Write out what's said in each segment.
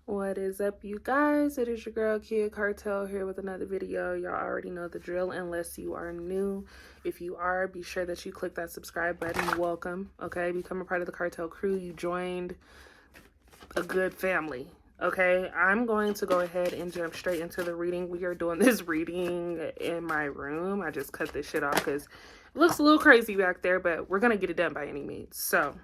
What is up, you guys? It is your girl Kid Cartel here with another video. Y'all already know the drill unless you are new. If you are, be sure that you click that subscribe button. Welcome, okay? Become a part of the cartel crew. You joined a good family, okay? I'm going to go ahead and jump straight into the reading. We are doing this reading in my room. I just cut this shit off because it looks a little crazy back there, but we're going to get it done by any means. So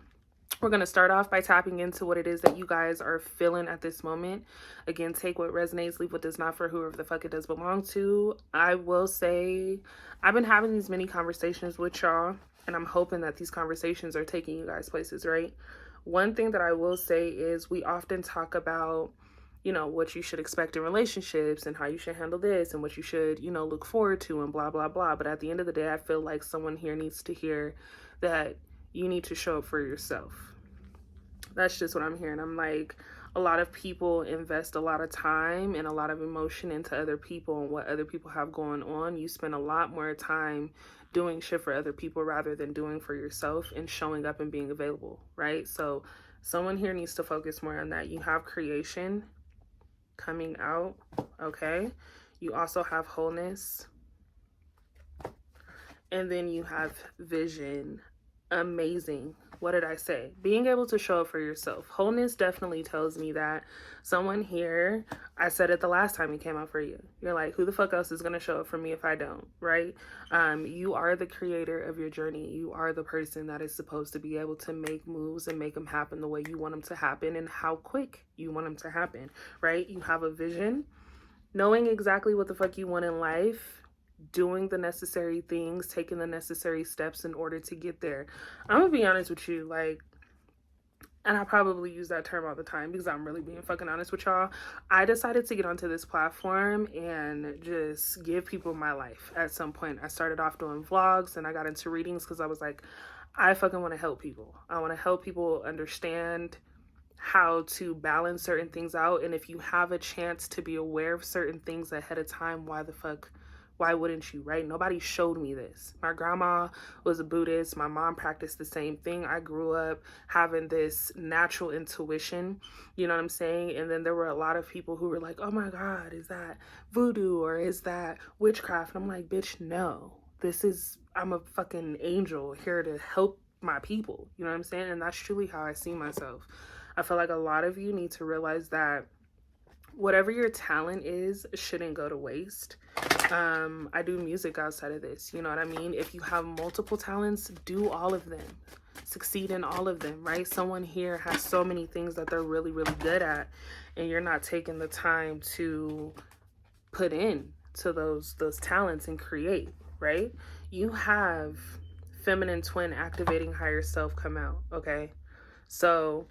we're going to start off by tapping into what it is that you guys are feeling at this moment. Again, take what resonates, leave what does not for whoever the fuck it does belong to. I will say, I've been having these many conversations with y'all, and I'm hoping that these conversations are taking you guys places, right? One thing that I will say is we often talk about, you know, what you should expect in relationships and how you should handle this and what you should, you know, look forward to and blah, blah, blah. But at the end of the day, I feel like someone here needs to hear that you need to show up for yourself. That's just what I'm hearing. I'm like, a lot of people invest a lot of time and a lot of emotion into other people and what other people have going on. You spend a lot more time doing shit for other people rather than doing for yourself and showing up and being available, right? So someone here needs to focus more on that. You have creation coming out, okay? You also have wholeness. And then you have vision. Amazing. What did I say? Being able to show up for yourself. Wholeness definitely tells me that someone here, I said it the last time he came out for you. You're like, who the fuck else is going to show up for me if I don't, right? You are the creator of your journey. You are the person that is supposed to be able to make moves and make them happen the way you want them to happen and how quick you want them to happen, right? You have a vision, knowing exactly what the fuck you want in life, doing the necessary things, taking the necessary steps in order to get there. I'm gonna be honest with you, like, and I probably use that term all the time because I'm really being fucking honest with y'all. I decided to get onto this platform and just give people my life at some point. I started off doing vlogs and I got into readings because I was like, I fucking want to help people. I want to help people understand how to balance certain things out. And if you have a chance to be aware of certain things ahead of time, why wouldn't you, right? Nobody showed me this. My grandma was a Buddhist. My mom practiced the same thing. I grew up having this natural intuition, you know what I'm saying? And then there were a lot of people who were like, oh my God, is that voodoo or is that witchcraft? And I'm like, bitch, no. I'm a fucking angel here to help my people, you know what I'm saying? And that's truly how I see myself. I feel like a lot of you need to realize that whatever your talent is shouldn't go to waste. I do music outside of this, you know what I mean? If you have multiple talents, do all of them. Succeed in all of them, right? Someone here has so many things that they're really, really good at, and you're not taking the time to put in to those talents and create, right? You have feminine twin activating higher self come out, okay? So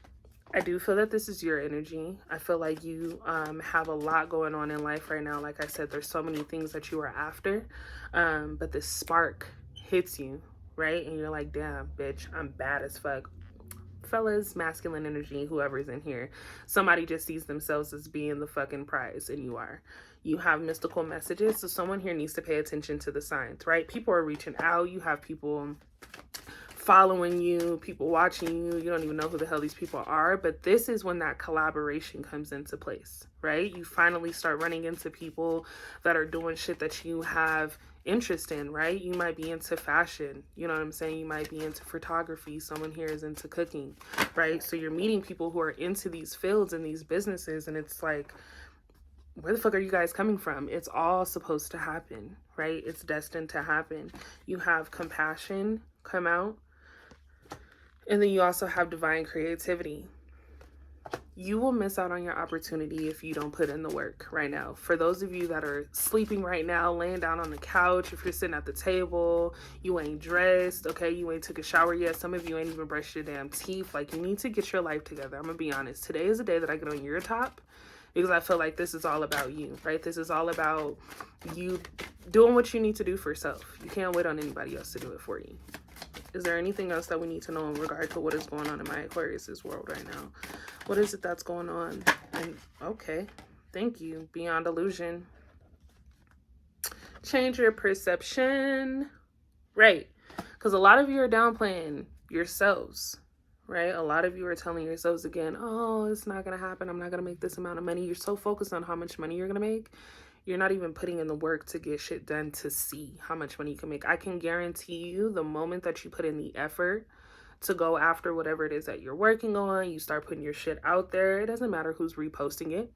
I do feel that this is your energy. I feel like you have a lot going on in life right now. Like I said, there's so many things that you are after, but this spark hits you, right? And you're like, damn, bitch, I'm bad as fuck. Fellas, masculine energy, whoever's in here, somebody just sees themselves as being the fucking prize, and you are. You have mystical messages, so someone here needs to pay attention to the signs, right? People are reaching out. You have people following you, people watching you. You don't even know who the hell these people are, but this is when that collaboration comes into place, right? You finally start running into people that are doing shit that you have interest in, right? You might be into fashion, you know what I'm saying? You might be into photography. Someone here is into cooking, right? So you're meeting people who are into these fields and these businesses, and it's like, where the fuck are you guys coming from? It's all supposed to happen, right? It's destined to happen. You have compassion come out. And then you also have divine creativity. You will miss out on your opportunity if you don't put in the work right now. For those of you that are sleeping right now, laying down on the couch, if you're sitting at the table, you ain't dressed, okay, you ain't took a shower yet. Some of you ain't even brushed your damn teeth. Like, you need to get your life together. I'm gonna be honest. Today is the day that I get on your top because I feel like this is all about you, right? This is all about you doing what you need to do for yourself. You can't wait on anybody else to do it for you. Is there anything else that we need to know in regard to what is going on in my Aquarius's world right now? What is it that's going on? And okay, thank you. Beyond illusion. Change your perception. Right. Because a lot of you are downplaying yourselves, right? A lot of you are telling yourselves again, oh, it's not going to happen. I'm not going to make this amount of money. You're so focused on how much money you're going to make. You're not even putting in the work to get shit done to see how much money you can make. I can guarantee you the moment that you put in the effort to go after whatever it is that you're working on, you start putting your shit out there. It doesn't matter who's reposting it.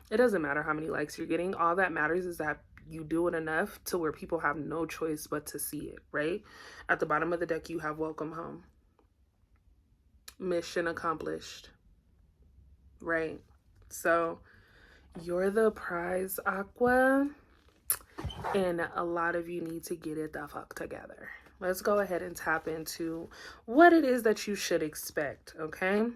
It doesn't matter how many likes you're getting. All that matters is that you do it enough to where people have no choice but to see it, right? At the bottom of the deck, you have welcome home. Mission accomplished, right? So you're the prize, Aqua, and a lot of you need to get it the fuck together. Let's go ahead and tap into what it is that you should expect, okay?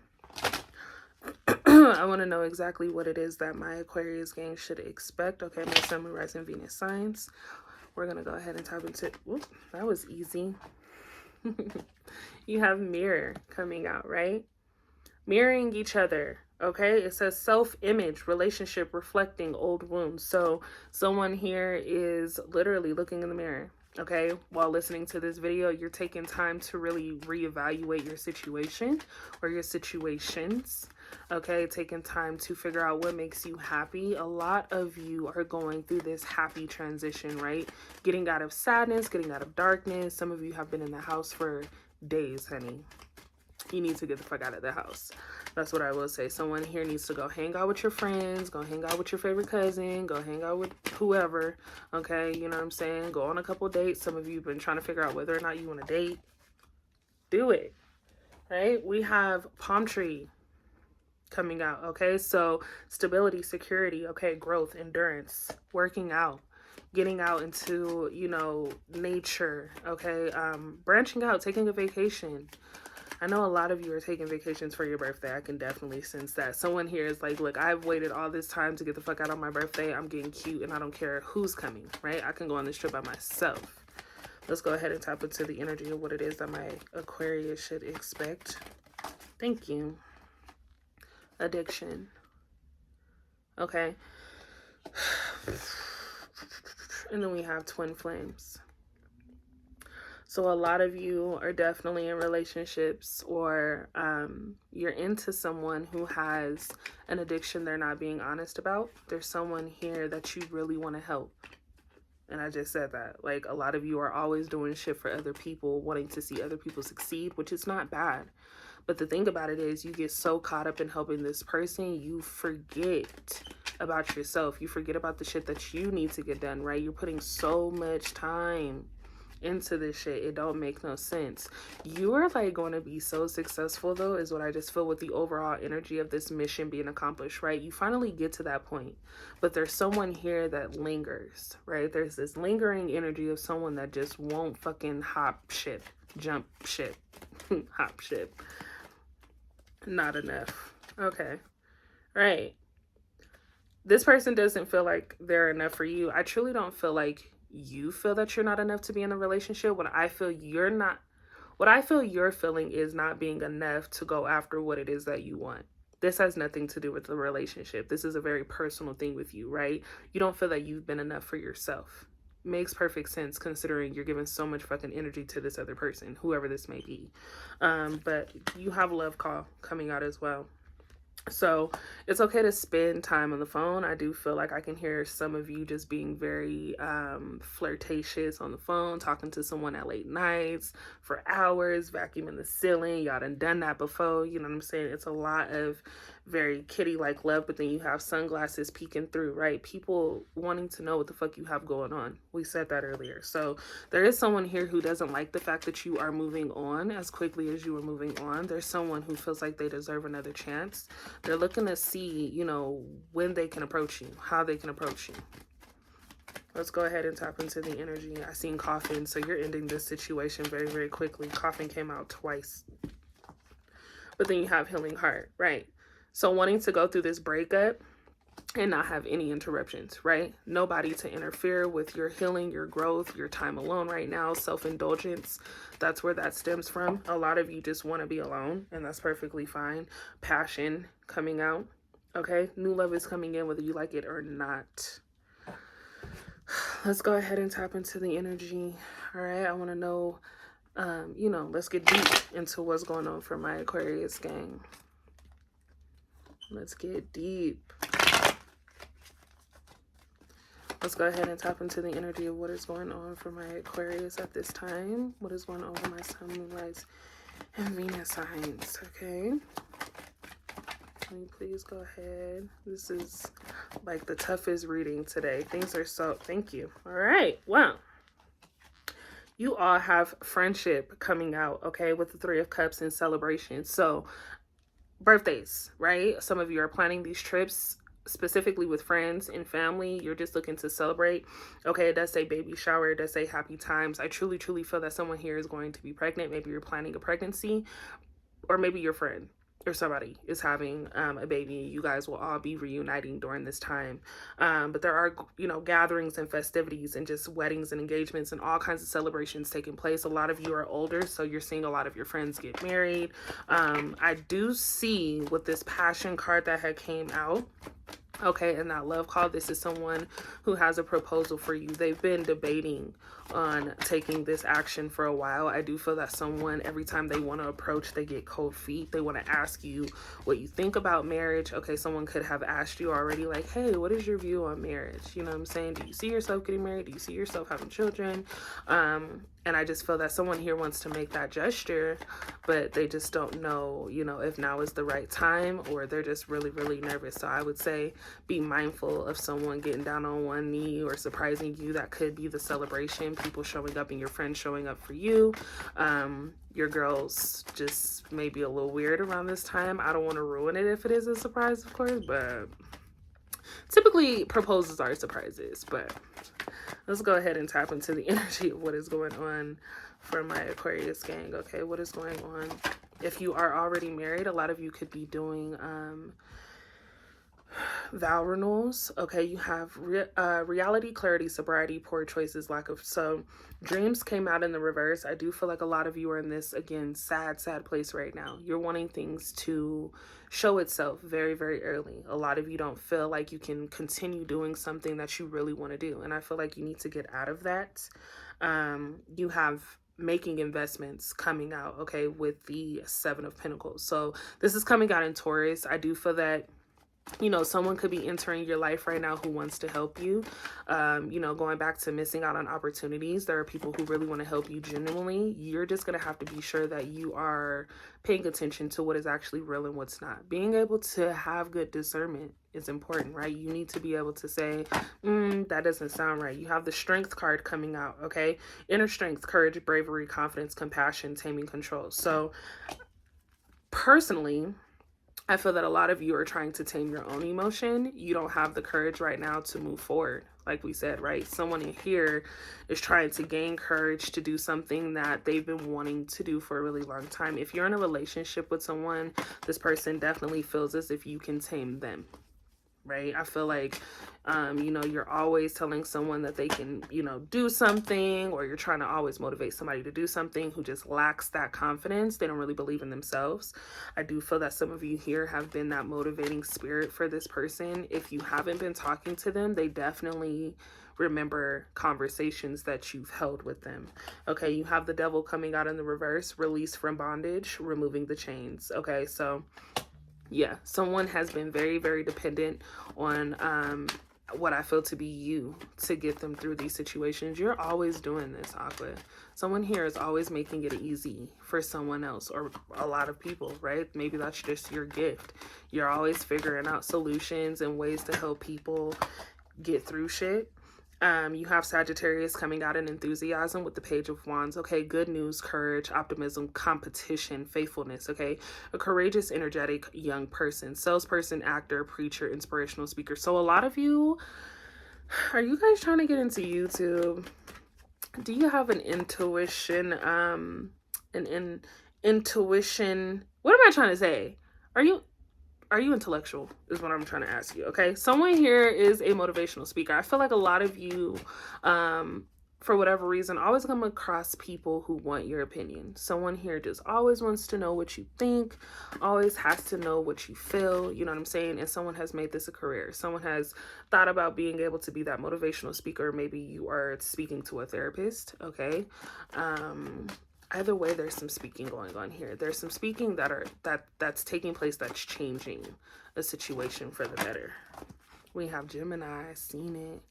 I want to know exactly what it is that my Aquarius gang should expect. Okay, my Sun, Moon, Rising, Venus signs. We're going to go ahead and tap into... Whoop, that was easy. You have mirror coming out, right? Mirroring each other, okay? It says self-image, relationship reflecting old wounds. So someone here is literally looking in the mirror, okay? While listening to this video, you're taking time to really reevaluate your situation or your situations, okay? Taking time to figure out what makes you happy. A lot of you are going through this happy transition, right? Getting out of sadness, getting out of darkness. Some of you have been in the house for days, honey. You need to get the fuck out of the house. That's what I will say. Someone here needs to go hang out with your friends, go hang out with your favorite cousin, go hang out with whoever, okay? You know what I'm saying? Go on a couple dates. Some of you have been trying to figure out whether or not you want to date. Do it, right? We have palm tree coming out, okay? So stability, security, okay? Growth, endurance, working out, getting out into, you know, nature, okay? Branching out, taking a vacation. I know a lot of you are taking vacations for your birthday. I can definitely sense that. Someone here is like, look, I've waited all this time to get the fuck out on my birthday. I'm getting cute and I don't care who's coming, right? I can go on this trip by myself. Let's go ahead and tap into the energy of what it is that my Aquarius should expect. Thank you. Addiction. Okay. And then we have twin flames. So a lot of you are definitely in relationships, or you're into someone who has an addiction they're not being honest about. There's someone here that you really want to help. And I just said that. Like, a lot of you are always doing shit for other people, wanting to see other people succeed, which is not bad. But the thing about it is you get so caught up in helping this person, you forget about yourself. You forget about the shit that you need to get done, right? You're putting so much time into this shit. It don't make no sense. You are like going to be so successful though, is what I just feel with the overall energy of this mission being accomplished, right? You finally get to that point, but there's someone here that lingers, right? There's this lingering energy of someone that just won't fucking hop ship, jump ship, hop ship. Not enough. Okay. Right. This person doesn't feel like they're enough for you. I truly don't feel like you feel that you're not enough to be in a relationship. What I feel you're feeling is not being enough to go after what it is that you want. This has nothing to do with the relationship. This is a very personal thing with you, right? You don't feel that you've been enough for yourself. Makes perfect sense considering you're giving so much fucking energy to this other person, whoever this may be. But you have love call coming out as well. So it's okay to spend time on the phone. I do feel like I can hear some of you just being very flirtatious on the phone, talking to someone at late nights for hours, vacuuming the ceiling. Y'all done that before. You know what I'm saying? It's a lot of very kitty-like love, but then you have sunglasses peeking through, right? People wanting to know what the fuck you have going on. We said that earlier. So there is someone here who doesn't like the fact that you are moving on as quickly as you are moving on. There's someone who feels like they deserve another chance. They're looking to see, you know, when they can approach you, how they can approach you. Let's go ahead and tap into the energy. I seen coffin, so you're ending this situation very, very quickly. Coffin came out twice. But then you have healing heart, right? So wanting to go through this breakup and not have any interruptions, right? Nobody to interfere with your healing, your growth, your time alone right now, self-indulgence. That's where that stems from. A lot of you just want to be alone, and that's perfectly fine. Passion coming out, okay? New love is coming in whether you like it or not. Let's go ahead and tap into the energy. All right, I want to know You know, let's get deep into what's going on for my Aquarius gang. Let's get deep. Let's go ahead and tap into the energy of what is going on for my Aquarius at this time. What is going on with my Sun, Moon, Lights, and Venus signs, okay? Can you please go ahead? This is like the toughest reading today. Things are so, thank you. All right, well, you all have friendship coming out, okay, with the Three of Cups and celebration. So birthdays, right? Some of you are planning these trips specifically with friends and family. You're just looking to celebrate. Okay, it does say baby shower. It does say happy times. I truly, truly feel that someone here is going to be pregnant. Maybe you're planning a pregnancy, or maybe your friend or somebody is having a baby. You guys will all be reuniting during this time. But there are, you know, gatherings and festivities and just weddings and engagements and all kinds of celebrations taking place. A lot of you are older, so you're seeing a lot of your friends get married. I do see with this passion card that had came out, okay, and that love call, this is someone who has a proposal for you. They've been debating on taking this action for a while. I do feel that someone, every time they want to approach, they get cold feet. They want to ask you what you think about marriage. Okay, someone could have asked you already, like, hey, what is your view on marriage? You know what I'm saying? Do you see yourself getting married? Do you see yourself having children? And I just feel that someone here wants to make that gesture, but they just don't know, you know, if now is the right time, or they're just really, really nervous. So I would say be mindful of someone getting down on one knee or surprising you. That could be the celebration, people showing up and your friends showing up for you. Your girls just may be a little weird around this time. I don't want to ruin it if it is a surprise, of course, but typically proposals are surprises. But let's go ahead and tap into the energy of what is going on for my Aquarius gang. Okay, what is going on? If you are already married, a lot of you could be doing vow renewals. Okay, you have reality, clarity, sobriety, poor choices, lack of. So dreams came out in the reverse. I do feel like a lot of you are in this, again, sad place right now. You're wanting things to show itself very, very early. A lot of you don't feel like you can continue doing something that you really want to do, and I feel like you need to get out of that. You have making investments coming out, okay, with the Seven of Pentacles. So this is coming out in Taurus. I do feel that, you know, someone could be entering your life right now who wants to help you. You know, going back to missing out on opportunities, there are people who really want to help you genuinely. You're just going to have to be sure that you are paying attention to what is actually real and what's not. Being able to have good discernment is important, right? You need to be able to say, that doesn't sound right. You have the Strength card coming out, okay? Inner strength, courage, bravery, confidence, compassion, taming, control. So personally, I feel that a lot of you are trying to tame your own emotion. You don't have the courage right now to move forward. Like we said, right? Someone in here is trying to gain courage to do something that they've been wanting to do for a really long time. If you're in a relationship with someone, this person definitely feels as if you can tame them, right? I feel like, you know, you're always telling someone that they can, you know, do something, or you're trying to always motivate somebody to do something who just lacks that confidence. They don't really believe in themselves. I do feel that some of you here have been that motivating spirit for this person. If you haven't been talking to them, they definitely remember conversations that you've held with them. Okay, you have the Devil coming out in the reverse, release from bondage, removing the chains. Okay, so yeah, someone has been very, very dependent on what I feel to be you to get them through these situations. You're always doing this, Aqua. Someone here is always making it easy for someone else, or a lot of people, right? Maybe that's just your gift. You're always figuring out solutions and ways to help people get through shit. You have Sagittarius coming out in enthusiasm with the Page of Wands. Okay, good news, courage, optimism, competition, faithfulness. Okay, a courageous, energetic young person, salesperson, actor, preacher, inspirational speaker. So a lot of you, are you guys trying to get into YouTube? Do you have an intuition? Intuition. What am I trying to say? Are you intellectual is what I'm trying to ask you, okay? Someone here is a motivational speaker. I feel like a lot of you, for whatever reason, always come across people who want your opinion. Someone here just always wants to know what you think, always has to know what you feel, you know what I'm saying? And someone has made this a career. Someone has thought about being able to be that motivational speaker. Maybe you are speaking to a therapist, okay? Either way, there's some speaking going on here. There's some speaking that's taking place, that's changing a situation for the better. We have Gemini, seen it.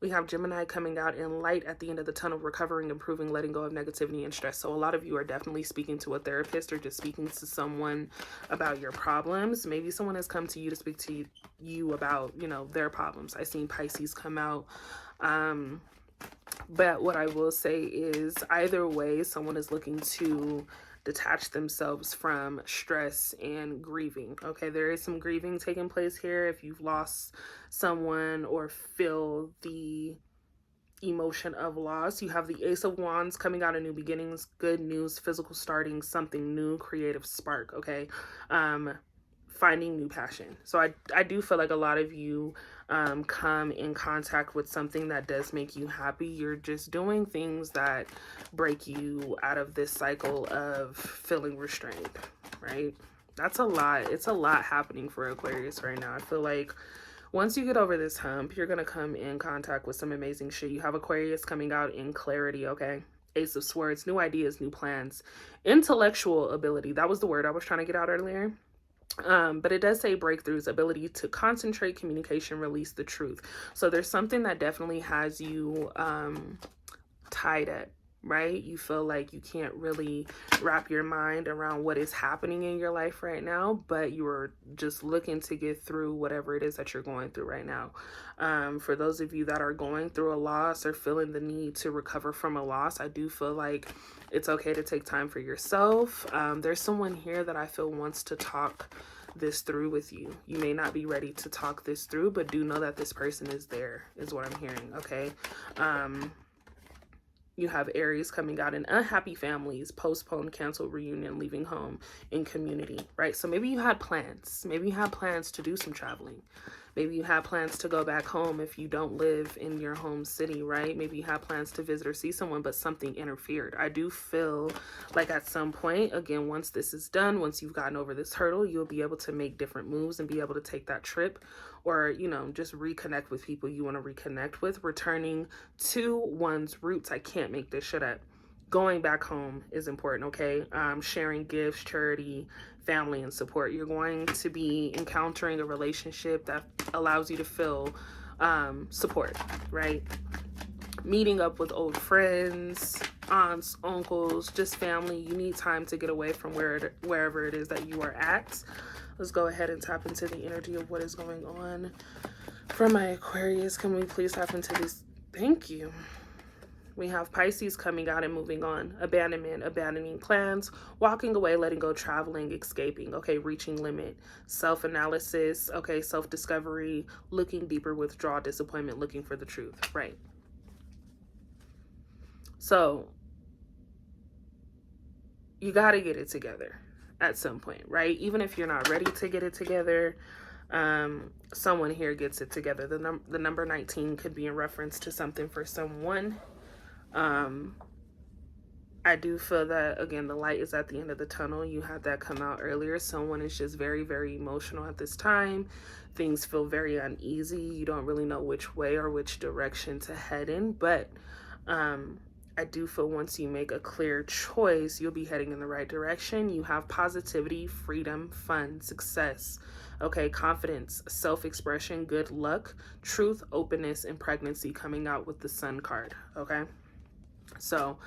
We have Gemini coming out in light at the end of the tunnel, recovering, improving, letting go of negativity and stress. So a lot of you are definitely speaking to a therapist or just speaking to someone about your problems. Maybe someone has come to you to speak to you about, you know, their problems. I seen Pisces come out. But what I will say is either way, someone is looking to detach themselves from stress and grieving. Okay, there is some grieving taking place here. If you've lost someone or feel the emotion of loss, you have the Ace of Wands coming out of new beginnings, good news, physical starting, something new, creative spark. Okay, finding new passion. So I do feel like a lot of you come in contact with something that does make you happy. You're just doing things that break you out of this cycle of feeling restrained, right? That's a lot. It's a lot happening for Aquarius right now. I feel like once you get over this hump, you're going to come in contact with some amazing shit. You have Aquarius coming out in clarity, okay? Ace of Swords, new ideas, new plans, intellectual ability. That was the word I was trying to get out earlier. But it does say breakthroughs, ability to concentrate, communication, release the truth. So there's something that definitely has you tied up, right? You feel like you can't really wrap your mind around what is happening in your life right now, but you are just looking to get through whatever it is that you're going through right now. For those of you that are going through a loss or feeling the need to recover from a loss, I do feel like it's okay to take time for yourself. There's someone here that I feel wants to talk this through with you. You may not be ready to talk this through, but do know that this person is there, is what I'm hearing, okay? You have Aries coming out in unhappy families, postponed, canceled, reunion, leaving home, in community, right? So maybe you had plans. Maybe you had plans to do some traveling. Maybe you have plans to go back home if you don't live in your home city, right? Maybe you have plans to visit or see someone, but something interfered. I do feel like at some point, again, once this is done, once you've gotten over this hurdle, you'll be able to make different moves and be able to take that trip or, you know, just reconnect with people you want to reconnect with. Returning to one's roots. I can't make this shit up. Going back home is important, okay? Sharing gifts, charity, family, and support. You're going to be encountering a relationship that allows you to feel support, right? Meeting up with old friends, aunts, uncles, just family. You need time to get away from wherever it is that you are at. Let's go ahead and tap into the energy of what is going on for my Aquarius. Can we please tap into this? Thank you. We have Pisces coming out and moving on. Abandonment, abandoning plans, walking away, letting go, traveling, escaping. Okay, reaching limit. Self-analysis. Okay, self-discovery, looking deeper, withdrawal, disappointment, looking for the truth. Right. So, you got to get it together at some point, right? Even if you're not ready to get it together, someone here gets it together. The number 19 could be in reference to something for someone. I do feel that, again, the light is at the end of the tunnel. You had that come out earlier. Someone is just very, very emotional at this time. Things feel very uneasy. You don't really know which way or which direction to head in. But I do feel once you make a clear choice, you'll be heading in the right direction. You have positivity, freedom, fun, success. Okay, confidence, self-expression, good luck, truth, openness, and pregnancy coming out with the Sun card. Okay. So,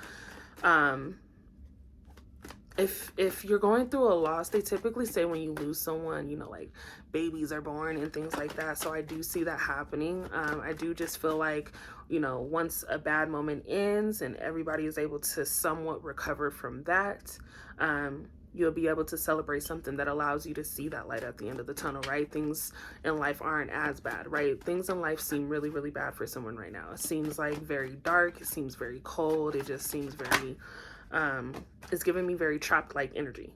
if you're going through a loss, they typically say when you lose someone, you know, like babies are born and things like that. So I do see that happening. I do just feel like, you know, once a bad moment ends and everybody is able to somewhat recover from that, you'll be able to celebrate something that allows you to see that light at the end of the tunnel, right? Things in life aren't as bad, right? Things in life seem really, really bad for someone right now. It seems like very dark. It seems very cold. It just seems very, it's giving me very trapped-like energy,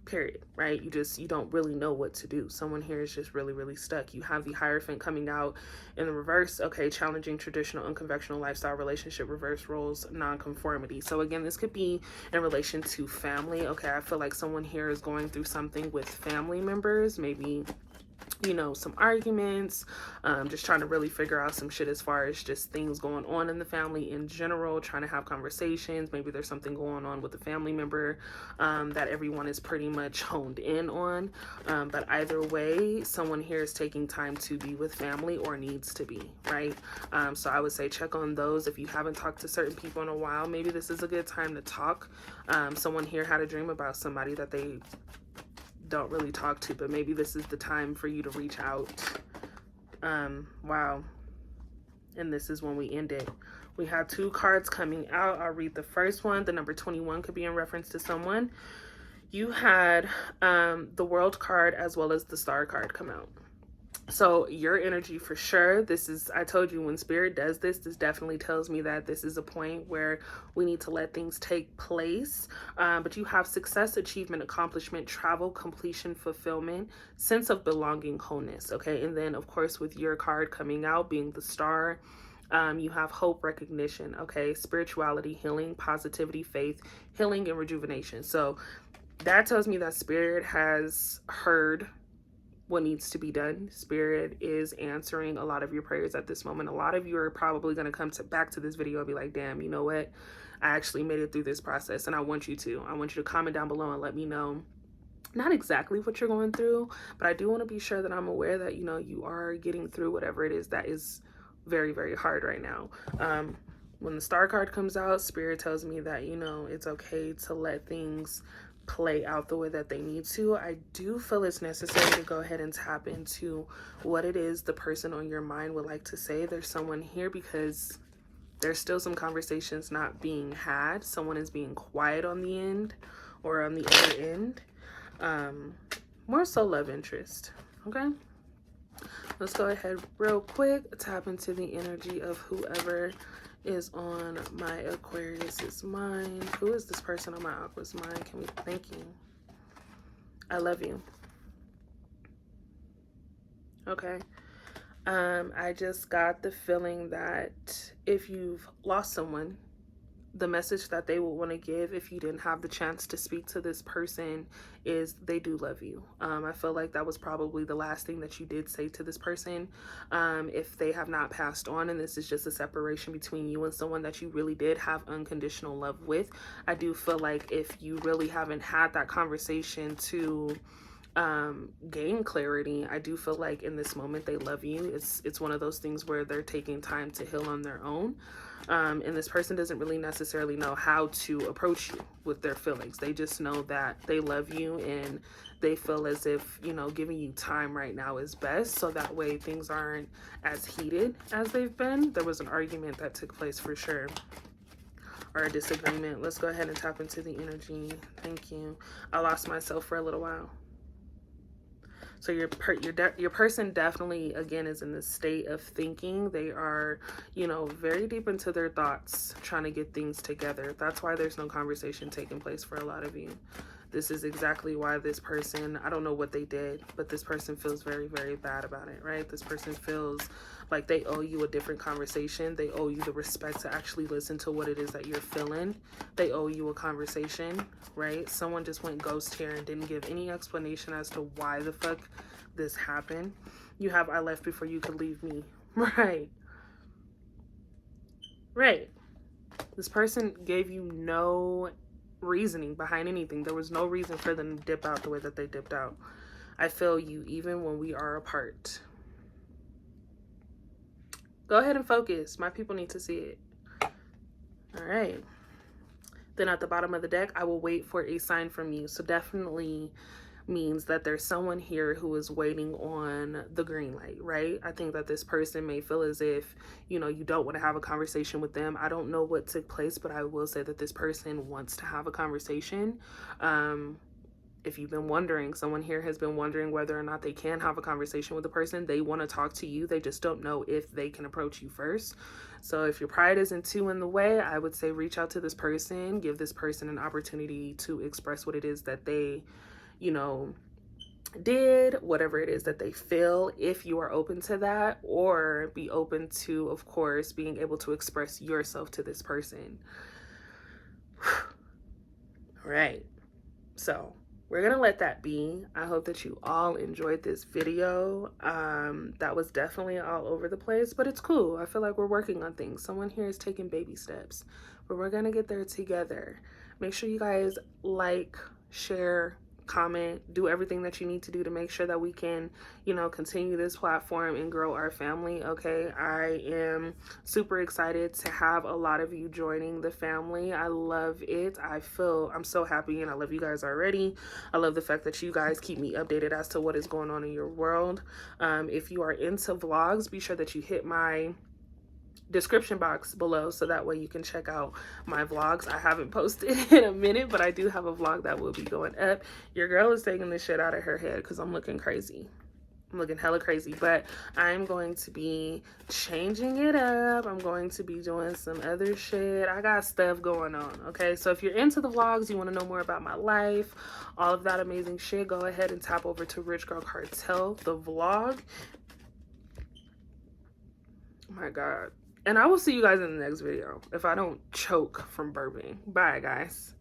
period, right? You don't really know what to do. Someone here is just really, really stuck. You have the Hierophant coming out in the reverse. Okay, challenging traditional, unconventional lifestyle, relationship, reverse roles, non-conformity. So again, this could be in relation to family. Okay, I feel like someone here is going through something with family members, maybe you know, some arguments, just trying to really figure out some shit as far as just things going on in the family in general, trying to have conversations. Maybe there's something going on with a family member that everyone is pretty much honed in on. But either way, someone here is taking time to be with family or needs to be, right? So I would say check on those. If you haven't talked to certain people in a while, maybe this is a good time to talk. Someone here had a dream about somebody that they don't really talk to, but maybe this is the time for you to reach out. Wow. And this is when we end it. We have 2 cards coming out. I'll read the first one. The number 21 could be in reference to someone. You had the World card as well as the Star card come out. So your energy for sure, this is, I told you when Spirit does this definitely tells me that this is a point where we need to let things take place. But you have success, achievement, accomplishment, travel, completion, fulfillment, sense of belonging, wholeness. Okay. And then of course, with your card coming out being the Star, you have hope, recognition. Okay. Spirituality, healing, positivity, faith, healing, and rejuvenation. So that tells me that Spirit has heard what needs to be done. Spirit is answering a lot of your prayers at this moment. A lot of you are probably going to come back to this video and be like, damn, you know what? I actually made it through this process, and I want you to. I want you to comment down below and let me know not exactly what you're going through, but I do want to be sure that I'm aware that, you know, you are getting through whatever it is that is very, very hard right now. When the Star card comes out, Spirit tells me that, you know, it's okay to let things play out the way that they need to. I do feel it's necessary to go ahead and tap into what it is the person on your mind would like to say. There's someone here because there's still some conversations not being had. Someone is being quiet on the end or on the other end. More so love interest. Okay. Let's go ahead real quick, tap into the energy of whoever is on my Aquarius's mind. Who is this person on my Aqua's mind? Can we thank you? I love you. Okay. I just got the feeling that if you've lost someone, the message that they will want to give if you didn't have the chance to speak to this person is they do love you. I feel like that was probably the last thing that you did say to this person. If they have not passed on and this is just a separation between you and someone that you really did have unconditional love with, I do feel like if you really haven't had that conversation to gain clarity, I do feel like in this moment they love you. It's one of those things where they're taking time to heal on their own. And this person doesn't really necessarily know how to approach you with their feelings. They just know that they love you and they feel as if, you know, giving you time right now is best. So that way things aren't as heated as they've been. There was an argument that took place for sure, or a disagreement. Let's go ahead and tap into the energy. Thank you. I lost myself for a little while. So your person definitely, again, is in this state of thinking. They are, you know, very deep into their thoughts, trying to get things together. That's why there's no conversation taking place for a lot of you. This is exactly why this person, I don't know what they did, but this person feels very, very bad about it, right? This person feels like they owe you a different conversation. They owe you the respect to actually listen to what it is that you're feeling. They owe you a conversation, right? Someone just went ghost here and didn't give any explanation as to why the fuck this happened. You have, I left before you could leave me. Right. Right. This person gave you no reasoning behind anything. There was no reason for them to dip out the way that they dipped out. I feel you even when we are apart. Go ahead and focus. My people need to see it. All right. Then at the bottom of the deck, I will wait for a sign from you. So definitely means that there's someone here who is waiting on the green light, right? I think that this person may feel as if, you know, you don't want to have a conversation with them. I don't know what took place, but I will say that this person wants to have a conversation. If you've been wondering, someone here has been wondering whether or not they can have a conversation with the person. They want to talk to you. They just don't know if they can approach you first. So if your pride isn't too in the way, I would say reach out to this person, give this person an opportunity to express what it is that they, you know, did, whatever it is that they feel, if you are open to that, or be open to, of course, being able to express yourself to this person. Right. So we're gonna let that be. I hope that you all enjoyed this video. That was definitely all over the place, but it's cool. I feel like we're working on things. Someone here is taking baby steps, but we're gonna get there together. Make sure you guys like, share, comment, do everything that you need to do to make sure that we can, you know, continue this platform and grow our family. Okay, I am super excited to have a lot of you joining the family. I love it. I'm so happy, and I love you guys already. I love the fact that you guys keep me updated as to what is going on in your world. If you are into vlogs, be sure that you hit my description box below so that way you can check out my vlogs. I haven't posted in a minute, but I do have a vlog that will be going up. Your girl is taking the shit out of her head because I'm looking crazy. I'm looking hella crazy, but I'm going to be changing it up. I'm going to be doing some other shit. I got stuff going on, okay? So if you're into the vlogs, you want to know more about my life, all of that amazing shit, go ahead and tap over to Rich Girl Cartel, the vlog. Oh my God. And I will see you guys in the next video if I don't choke from burping. Bye, guys.